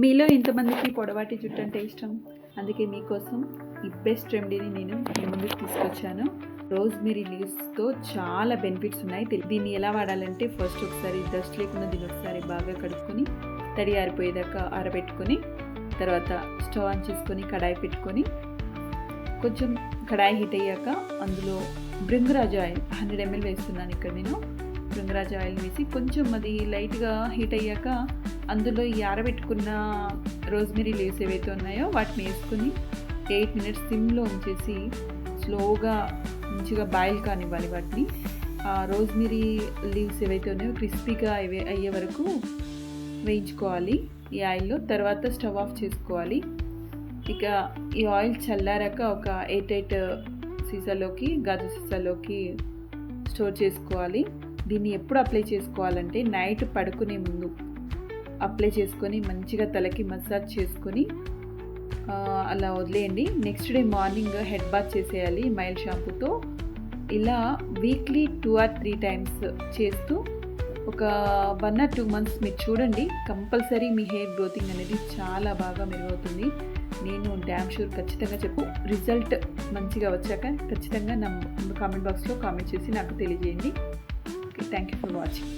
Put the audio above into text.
మీలో ఎంతమందికి పొడవాటి జుట్టు అంటే ఇష్టం? అందుకే మీకోసం ఈ బెస్ట్ రెమెడీని నేను మీ ముందుకు తీసుకొచ్చాను. రోజ్మెరీ లీవ్స్తో చాలా బెనిఫిట్స్ ఉన్నాయి. దీన్ని ఎలా వాడాలంటే ఫస్ట్ ఒకసారి డస్ట్ లేకుండా దీన్ని ఒకసారి బాగా కడుక్కొని తడి ఆరిపోయేదాకా ఆరబెట్టుకొని తర్వాత స్టవ్ ఆన్ చేసుకొని కడాయి పెట్టుకొని కొంచెం కడాయి హీట్ అయ్యాక అందులో భృంగరాజు ఆయిల్ 100 ml వేస్తున్నాను. ఇక్కడ నేను భృంగరాజు ఆయిల్ వేసి కొంచెం అది లైట్గా హీట్ అయ్యాక అందులో ఈ ఆరబెట్టుకున్న రోజ్మెరీ లీవ్స్ ఏవైతే ఉన్నాయో వాటిని వేసుకొని 8 minutes సిమ్లో ఉంచేసి స్లోగా మంచిగా బాయిల్ కానివ్వాలి. వాటిని ఆ రోజ్మెరీ లీవ్స్ ఏవైతే ఉన్నాయో క్రిస్పీగా అయ్యే వరకు వేయించుకోవాలి ఈ ఆయిల్లో. తర్వాత స్టవ్ ఆఫ్ చేసుకోవాలి. ఇక ఈ ఆయిల్ చల్లారాక ఒక 8 సీసాలోకి గాజు సీసాలోకి స్టోర్ చేసుకోవాలి. దీన్ని ఎప్పుడు అప్లై చేసుకోవాలంటే నైట్ పడుకునే ముందు అప్లై చేసుకొని మంచిగా తలకి మసాజ్ చేసుకొని అలా వదిలేయండి. Next day morning head bath చేసేయాలి మైల్డ్ షాంపూతో. ఇలా వీక్లీ 2 or 3 times చేస్తూ ఒక 1 or 2 months మీరు చూడండి. కంపల్సరీ మీ హెయిర్ గ్రోతింగ్ అనేది చాలా బాగా మెరుగవుతుంది. నేను డ్యామ్ షూర్ ఖచ్చితంగా రిజల్ట్ మంచిగా వచ్చాక ఖచ్చితంగా నా కామెంట్ బాక్స్లో కామెంట్ చేసి నాకు తెలియజేయండి. Thank you for watching.